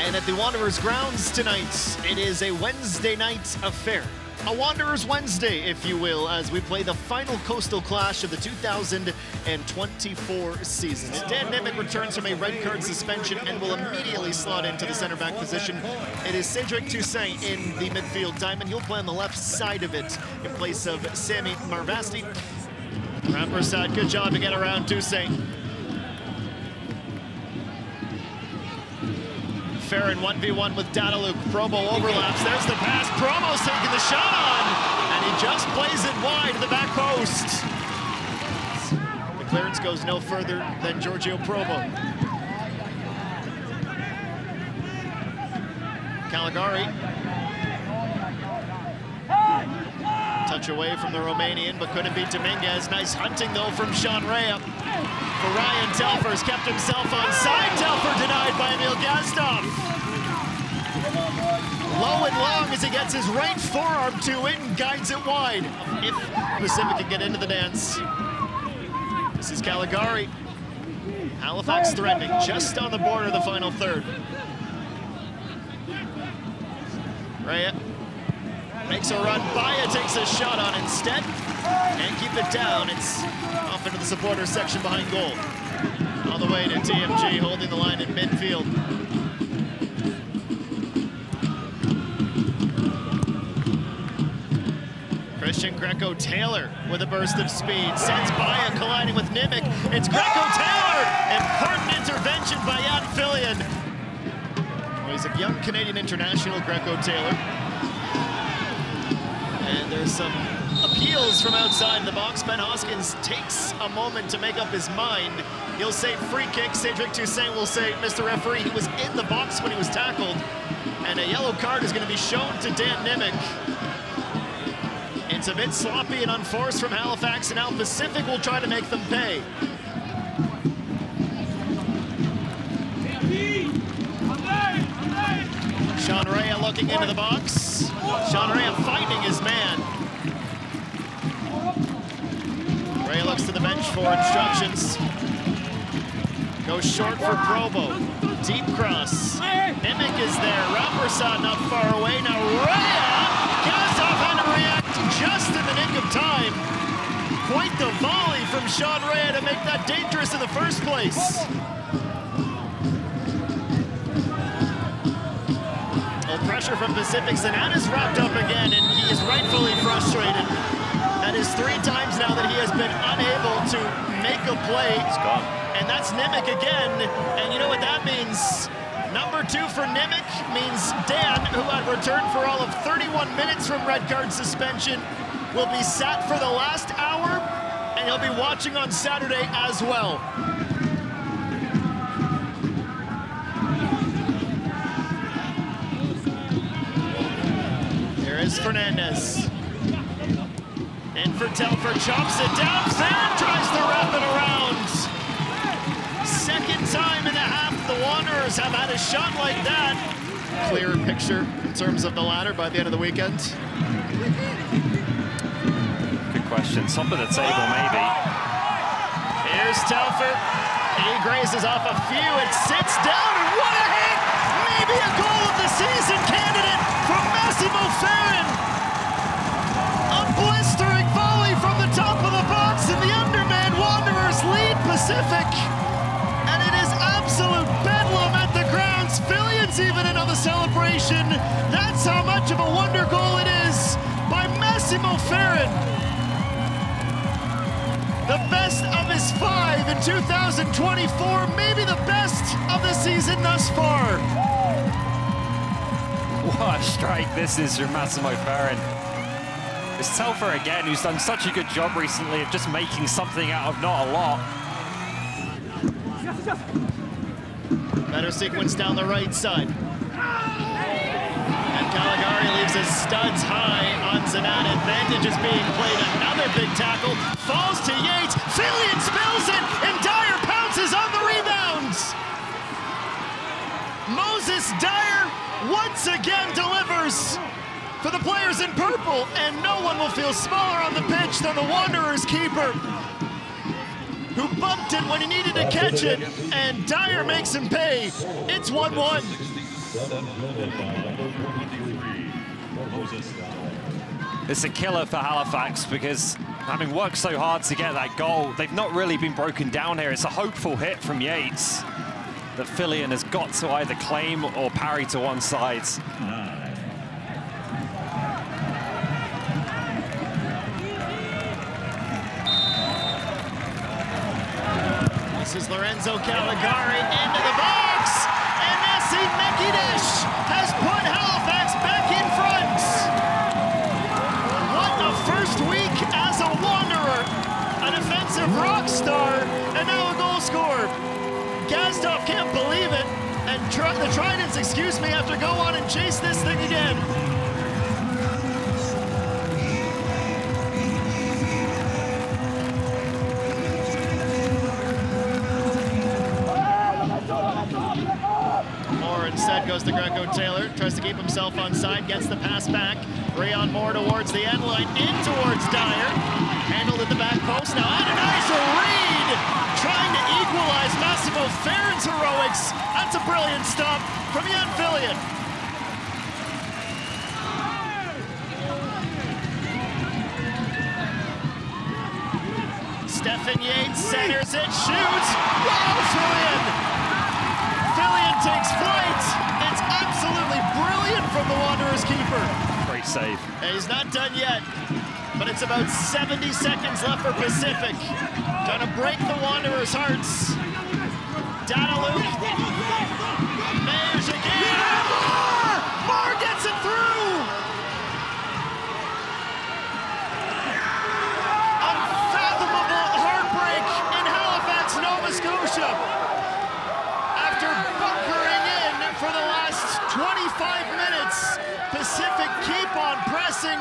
And at the Wanderers grounds tonight, it is a Wednesday night affair. A Wanderers Wednesday, if you will, as we play the final coastal clash of the 2024 season. Dan Nimick returns from a red card suspension and will immediately slot into the center back position. It is Cedric Toussaint in the midfield diamond. He'll play on the left side of it in place of Sami Marvasti. Rampersad, good job to get around Toussaint. Farron 1v1 with Dadaluk. Promo overlaps. There's the pass. Promo's taking the shot on, and he just plays it wide to the back post. The clearance goes no further than Giorgio Promo. Caligari. Touch away from the Romanian, but couldn't beat Dominguez. Nice hunting, though, from Sean Rea. For Ryan Telfer's kept himself on side. Telfer denied by Emil Gazdov. Low and long as he gets his right forearm to it and guides it wide. If Pacific can get into the dance. This is Caligari. Halifax threatening, just on the border of the final third. Rea makes a run. Baya takes a shot on instead. And keep it down. It's off into the supporters section behind goal. All the way to TMG, holding the line in midfield. Christian Greco-Taylor with a burst of speed. Sends Baya colliding with Nimick. It's Greco-Taylor! Important intervention by Jan Fillion. Well, he's a young Canadian international, Greco-Taylor. And there's some appeals from outside the box. Ben Hoskins takes a moment to make up his mind. He'll say free kick. Cedric Toussaint will say, Mr. Referee, he was in the box when he was tackled. And a yellow card is going to be shown to Dan Nimick. It's a bit sloppy and unforced from Halifax, and now Pacific will try to make them pay. Sean Rea looking into the box. Sean Rea finding his man. Rea looks to the bench for instructions. Goes short for Probo. Deep cross. Nimick is there. Rampersad not far away. Now Rea! Gazdov had to react just in the nick of time. Quite the volley from Sean Rea to make that dangerous in the first place. Pressure from Pacific. Zanan is wrapped up again, and he is rightfully frustrated. That is 3 times now that he has been unable to make a play. And that's Nimick again. And you know what that means? Number 2 for Nimick means Dan, who had returned for all of 31 minutes from red card suspension, will be sat for the last hour, and he'll be watching on Saturday as well. Fernandez. And for Telfer, chops it down. Farron tries to wrap it around. Second time in the half the Wanderers have had a shot like that. Clearer picture in terms of the ladder by the end of the weekend. Good question. Top of the table, maybe. Here's Telfer. He grazes off a few. It sits down, and what a hit! Maybe a goal of the season candidate from Massimo Farron. A blistering volley from the top of the box, and the underman Wanderers lead Pacific. And it is absolute bedlam at the grounds. Fillion's even in on the celebration. That's how much of a wonder goal it is by Massimo Farron. The best of his 5 in 2024, maybe the best of the season thus far. What a strike this is from Massimo Farron. It's Telfer again, who's done such a good job recently of just making something out of not a lot. Better sequence down the right side. And Caligari leaves his studs high on Zanan. Advantage is being played. Another big tackle. Falls to Yates. Fillion spills it, and Dyer pounces on the rebounds. Moses Dyer once again delivers for the players in purple, and no one will feel smaller on the pitch than the Wanderers keeper, who bumped it when he needed to catch it, and Dyer makes him pay. It's 1-1. It's a killer for Halifax because having worked so hard to get that goal, they've not really been broken down here. It's a hopeful hit from Yates that Fillion has got to either claim or parry to one side. This is Lorenzo Caligari into the box, and Nessie Mekidesh has put Halifax back in front. What a first week as a Wanderer, an offensive rock star, and now a goal scorer. Gazdov can't believe it, and the Tridents, have to go on and chase this thing again. Instead goes to Greco-Taylor, tries to keep himself on side, gets the pass back. Rayon Moore towards the end line, in towards Dyer. Handled at the back post. Now Adonijah Reed trying to equalize Massimo Farron's heroics. That's a brilliant stop from Jan Fillion. Stephen Yates centers it, shoots. Wow, Fillion! Fillion takes flight. It's absolutely brilliant from the Wanderers keeper. Great save. And he's not done yet, but it's about 70 seconds left for Pacific. Trying to break the Wanderers' hearts. Daniluk. There's again. Moore gets it through. Unfathomable heartbreak in Halifax, Nova Scotia. Bunkering in for the last 25 minutes. Pacific keep on pressing,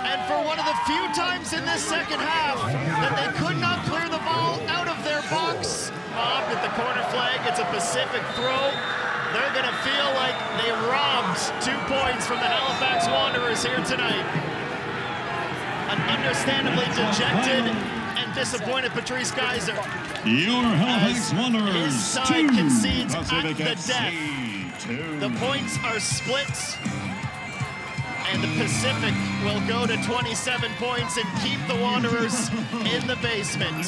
and for one of the few times in this second half that they could not clear the ball out of their box. Mobbed at the corner flag, it's a Pacific throw. They're gonna feel like they robbed 2 points from the Halifax Wanderers here tonight. An understandably dejected and disappointed Patrice Geyser. Your Halifax Wanderers, his side concedes Pacific at the death. 2. The points are split, and the Pacific will go to 27 points and keep the Wanderers in the basement.